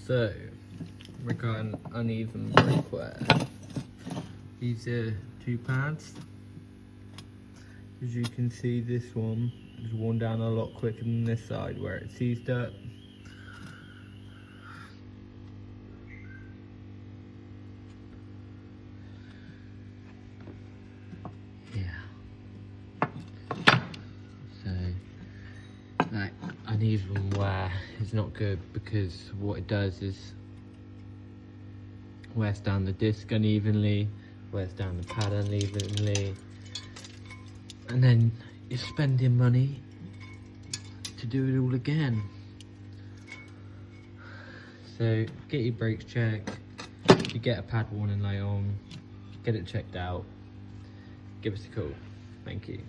So, regarding uneven brake wear, these are 2 pads. As you can see, this one is worn down a lot quicker than this side where it seized up. Yeah. So, like, uneven wear is not good because what it does is wears down the disc unevenly, wears down the pad unevenly, and then you're spending money to do it all again. So get your brakes checked. If you get a pad warning light on, get it checked out. Give us a call. Thank you.